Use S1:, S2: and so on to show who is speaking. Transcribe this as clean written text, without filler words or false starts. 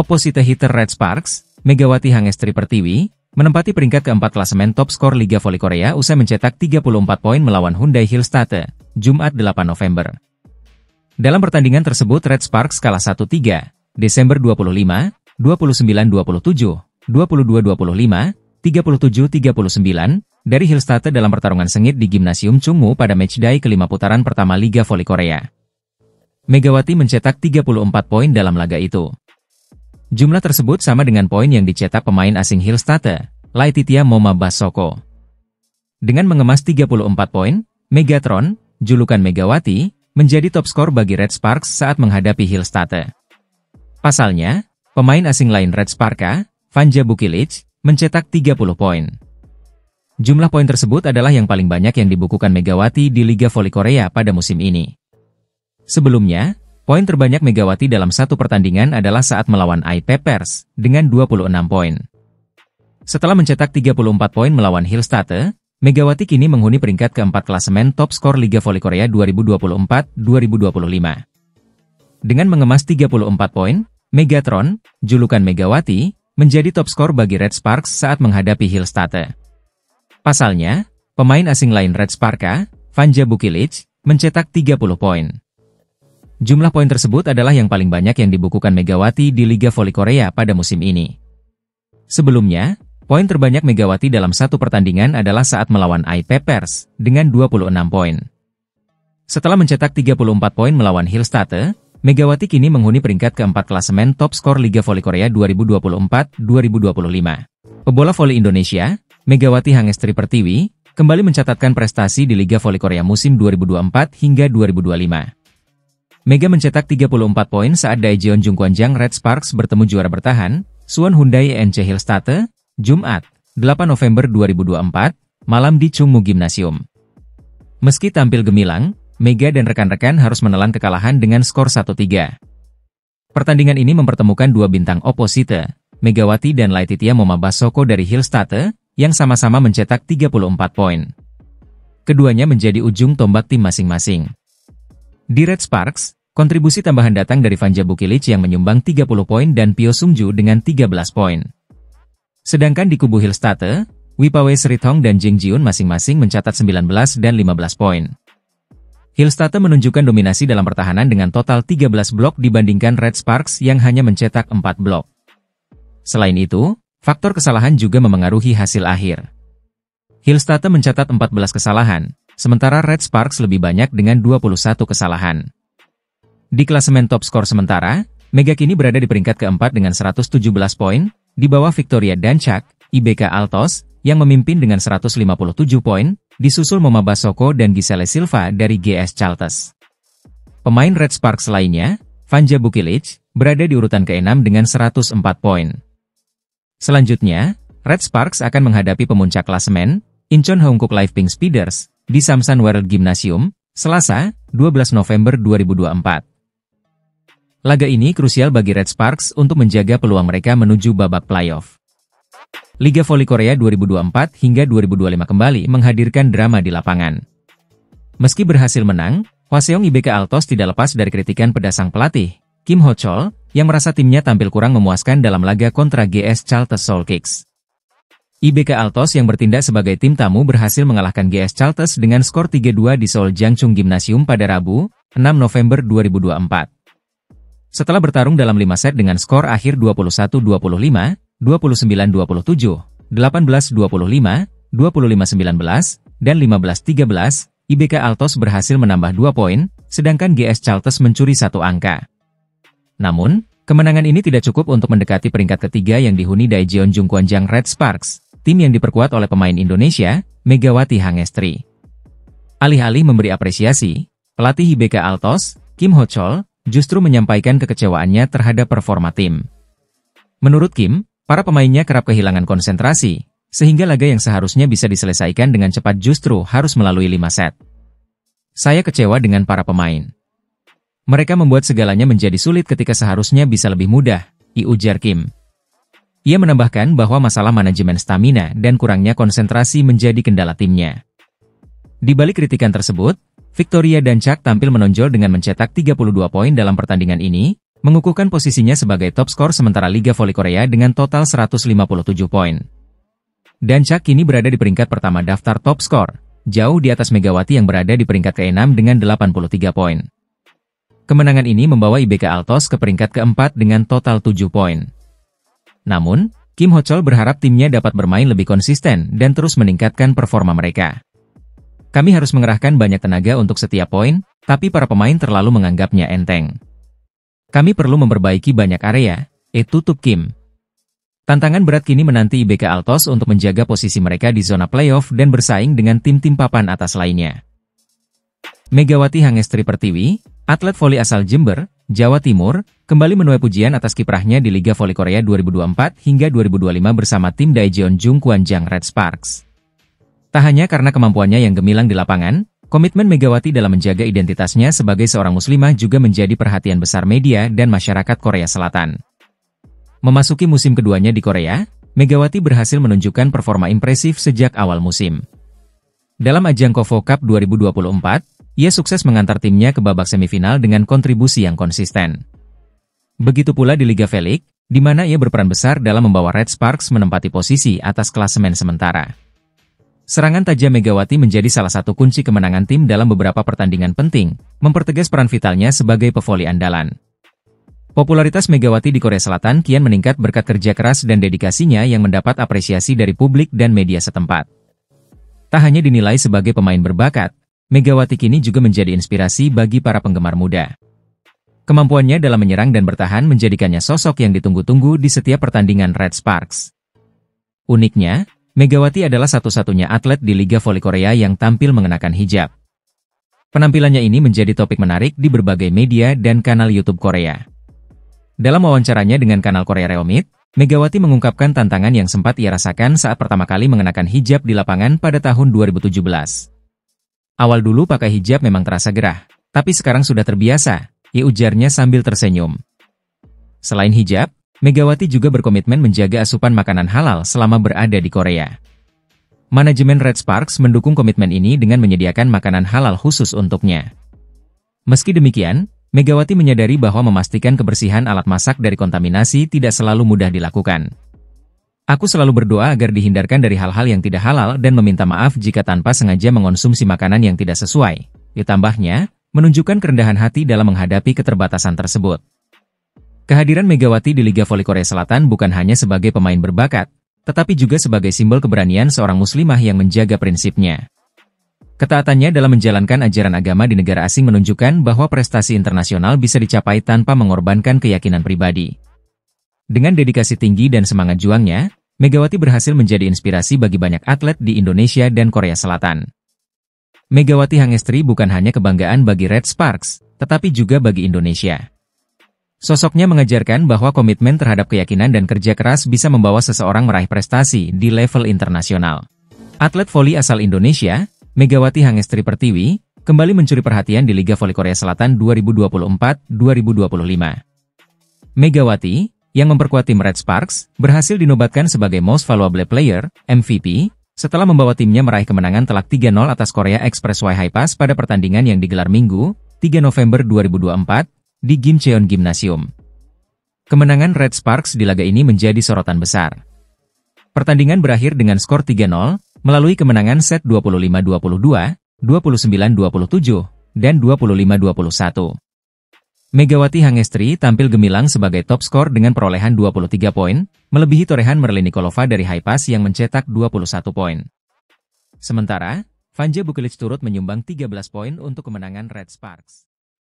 S1: Opposite hitter Red Sparks, Megawati Hangestri Pertiwi, menempati peringkat keempat klasemen top skor Liga Voli Korea usai mencetak 34 poin melawan Hyundai Hillstate, Jumat 8 November. Dalam pertandingan tersebut Red Sparks kalah 1-3, Desember 25, 29-27, 22-25, 37-39, dari Hillstate dalam pertarungan sengit di Gimnasium Chungmu pada matchday kelima putaran pertama Liga Voli Korea. Megawati mencetak 34 poin dalam laga itu. Jumlah tersebut sama dengan poin yang dicetak pemain asing Hillstate, Laetitia Momabasoko. Dengan mengemas 34 poin, Megatron, julukan Megawati, menjadi top skor bagi Red Sparks saat menghadapi Hillstate. Pasalnya, pemain asing lain Red Sparka, Vanja Bukilic, mencetak 30 poin. Jumlah poin tersebut adalah yang paling banyak yang dibukukan Megawati di Liga Voli Korea pada musim ini. Sebelumnya, poin terbanyak Megawati dalam satu pertandingan adalah saat melawan IP Pers, dengan 26 poin. Setelah mencetak 34 poin melawan Hillstate, Megawati kini menghuni peringkat keempat klasemen top skor Liga Voli Korea 2024-2025. Dengan mengemas 34 poin, Megatron, julukan Megawati, menjadi top skor bagi Red Sparks saat menghadapi Hillstate. Pasalnya, pemain asing lain Red Sparka, Vanja Bukilic, mencetak 30 poin. Jumlah poin tersebut adalah yang paling banyak yang dibukukan Megawati di Liga Voli Korea pada musim ini. Sebelumnya, poin terbanyak Megawati dalam satu pertandingan adalah saat melawan IP Pers, dengan 26 poin. Setelah mencetak 34 poin melawan Hillstate, Megawati kini menghuni peringkat keempat klasemen top skor Liga Voli Korea 2024-2025. Pebola voli Indonesia, Megawati Hangestri Pertiwi, kembali mencatatkan prestasi di Liga Voli Korea musim 2024 hingga 2025. Mega mencetak 34 poin saat Daejeon Jungkwanjang Red Sparks bertemu juara bertahan, Suwon Hyundai ENC Hillstate, Jumat, 8 November 2024, malam di Chungmu Gimnasium. Meski tampil gemilang, Mega dan rekan-rekan harus menelan kekalahan dengan skor 1-3. Pertandingan ini mempertemukan dua bintang opposite, Megawati dan Laetitia Momabasoko dari Hillstate, yang sama-sama mencetak 34 poin. Keduanya menjadi ujung tombak tim masing-masing. Di Red Sparks, kontribusi tambahan datang dari Vanja Bukilic yang menyumbang 30 poin dan Pyo Sungju dengan 13 poin. Sedangkan di kubu Hillstate, Wipawe Srithong dan Jing Jiun masing-masing mencatat 19 dan 15 poin. Hillstate menunjukkan dominasi dalam pertahanan dengan total 13 blok dibandingkan Red Sparks yang hanya mencetak 4 blok. Selain itu, faktor kesalahan juga memengaruhi hasil akhir. Hillstate mencatat 14 kesalahan, sementara Red Sparks lebih banyak dengan 21 kesalahan. Di klasemen top skor sementara, Mega kini berada di peringkat keempat dengan 117 poin, di bawah Victoria Dancak, IBK Altos, yang memimpin dengan 157 poin, disusul Momabasoko dan Giselle Silva dari GS Chalters. Pemain Red Sparks lainnya, Vanja Bukilic, berada di urutan ke-6 dengan 104 poin. Selanjutnya, Red Sparks akan menghadapi pemuncak klasemen, Incheon Hongkuk Live Pink Speeders, di Samsan World Gymnasium, Selasa, 12 November 2024. Laga ini krusial bagi Red Sparks untuk menjaga peluang mereka menuju babak playoff. Liga Voli Korea 2024 hingga 2025 kembali menghadirkan drama di lapangan. Meski berhasil menang, Hwaseong IBK Altos tidak lepas dari kritikan pedasang pelatih, Kim Ho-chol, yang merasa timnya tampil kurang memuaskan dalam laga kontra GS Chalters Seoul Kicks. IBK Altos yang bertindak sebagai tim tamu berhasil mengalahkan GS Chalters dengan skor 3-2 di Seoul Jangchung Gymnasium pada Rabu, 6 November 2024. Setelah bertarung dalam 5 set dengan skor akhir 21-25, 29-27, 18-25, 25-19, dan 15-13, IBK Altos berhasil menambah 2 poin, sedangkan GS Chalters mencuri 1 angka. Namun, kemenangan ini tidak cukup untuk mendekati peringkat ketiga yang dihuni Daejeon Jungkwanjang Red Sparks, tim yang diperkuat oleh pemain Indonesia, Megawati Hangestri. Alih-alih memberi apresiasi, pelatih IBK Altos, Kim Ho-chol, justru menyampaikan kekecewaannya terhadap performa tim. Menurut Kim, para pemainnya kerap kehilangan konsentrasi, sehingga laga yang seharusnya bisa diselesaikan dengan cepat justru harus melalui 5 set. Saya kecewa dengan para pemain. Mereka membuat segalanya menjadi sulit ketika seharusnya bisa lebih mudah, ujar Kim. Ia menambahkan bahwa masalah manajemen stamina dan kurangnya konsentrasi menjadi kendala timnya. Di balik kritikan tersebut, Victoria Dancak tampil menonjol dengan mencetak 32 poin dalam pertandingan ini, mengukuhkan posisinya sebagai top skor sementara Liga Voli Korea dengan total 157 poin. Dancak kini berada di peringkat pertama daftar top skor, jauh di atas Megawati yang berada di peringkat ke-6 dengan 83 poin. Kemenangan ini membawa IBK Altos ke peringkat keempat dengan total 7 poin. Namun, Kim Ho-chol berharap timnya dapat bermain lebih konsisten dan terus meningkatkan performa mereka. Kami harus mengerahkan banyak tenaga untuk setiap poin, tapi para pemain terlalu menganggapnya enteng. Kami perlu memperbaiki banyak area, tutup Kim. Tantangan berat kini menanti IBK Altos untuk menjaga posisi mereka di zona playoff dan bersaing dengan tim-tim papan atas lainnya. Megawati Hangestri Pertiwi, atlet voli asal Jember, Jawa Timur, kembali menuai pujian atas kiprahnya di Liga Voli Korea 2024 hingga 2025 bersama tim Daejeon Jungkwanjang Red Sparks. Tak hanya karena kemampuannya yang gemilang di lapangan, komitmen Megawati dalam menjaga identitasnya sebagai seorang muslimah juga menjadi perhatian besar media dan masyarakat Korea Selatan. Memasuki musim keduanya di Korea, Megawati berhasil menunjukkan performa impresif sejak awal musim. Dalam ajang KOFO Cup 2024, ia sukses mengantar timnya ke babak semifinal dengan kontribusi yang konsisten. Begitu pula di Liga V-League, di mana ia berperan besar dalam membawa Red Sparks menempati posisi atas klasemen sementara. Serangan tajam Megawati menjadi salah satu kunci kemenangan tim dalam beberapa pertandingan penting, mempertegas peran vitalnya sebagai pevoli andalan. Popularitas Megawati di Korea Selatan kian meningkat berkat kerja keras dan dedikasinya yang mendapat apresiasi dari publik dan media setempat. Tak hanya dinilai sebagai pemain berbakat, Megawati kini juga menjadi inspirasi bagi para penggemar muda. Kemampuannya dalam menyerang dan bertahan menjadikannya sosok yang ditunggu-tunggu di setiap pertandingan Red Sparks. Uniknya, Megawati adalah satu-satunya atlet di Liga Voli Korea yang tampil mengenakan hijab. Penampilannya ini menjadi topik menarik di berbagai media dan kanal YouTube Korea. Dalam wawancaranya dengan kanal Korea Reomit, Megawati mengungkapkan tantangan yang sempat ia rasakan saat pertama kali mengenakan hijab di lapangan pada tahun 2017. Awal dulu pakai hijab memang terasa gerah, tapi sekarang sudah terbiasa, ujarnya sambil tersenyum. Selain hijab, Megawati juga berkomitmen menjaga asupan makanan halal selama berada di Korea. Manajemen Red Sparks mendukung komitmen ini dengan menyediakan makanan halal khusus untuknya. Meski demikian, Megawati menyadari bahwa memastikan kebersihan alat masak dari kontaminasi tidak selalu mudah dilakukan. Aku selalu berdoa agar dihindarkan dari hal-hal yang tidak halal dan meminta maaf jika tanpa sengaja mengonsumsi makanan yang tidak sesuai. Ditambahnya, menunjukkan kerendahan hati dalam menghadapi keterbatasan tersebut. Kehadiran Megawati di Liga Voli Korea Selatan bukan hanya sebagai pemain berbakat, tetapi juga sebagai simbol keberanian seorang muslimah yang menjaga prinsipnya. Ketaatannya dalam menjalankan ajaran agama di negara asing menunjukkan bahwa prestasi internasional bisa dicapai tanpa mengorbankan keyakinan pribadi. Dengan dedikasi tinggi dan semangat juangnya, Megawati berhasil menjadi inspirasi bagi banyak atlet di Indonesia dan Korea Selatan. Megawati Hangestri bukan hanya kebanggaan bagi Red Sparks, tetapi juga bagi Indonesia. Sosoknya mengajarkan bahwa komitmen terhadap keyakinan dan kerja keras bisa membawa seseorang meraih prestasi di level internasional. Atlet voli asal Indonesia, Megawati Hangestri Pertiwi, kembali mencuri perhatian di Liga Voli Korea Selatan 2024-2025. Megawati, yang memperkuat tim Red Sparks, berhasil dinobatkan sebagai Most Valuable Player, MVP, setelah membawa timnya meraih kemenangan telak 3-0 atas Korea Expressway Hi-Pass pada pertandingan yang digelar Minggu, 3 November 2024, di Gimcheon Gymnasium. Kemenangan Red Sparks di laga ini menjadi sorotan besar. Pertandingan berakhir dengan skor 3-0, melalui kemenangan set 25-22, 29-27, dan 25-21. Megawati Hangestri tampil gemilang sebagai top skor dengan perolehan 23 poin, melebihi torehan Merlin Nikolova dari Hi-Pass yang mencetak 21 poin. Sementara, Vanja Bukelic turut menyumbang 13 poin untuk kemenangan Red Sparks.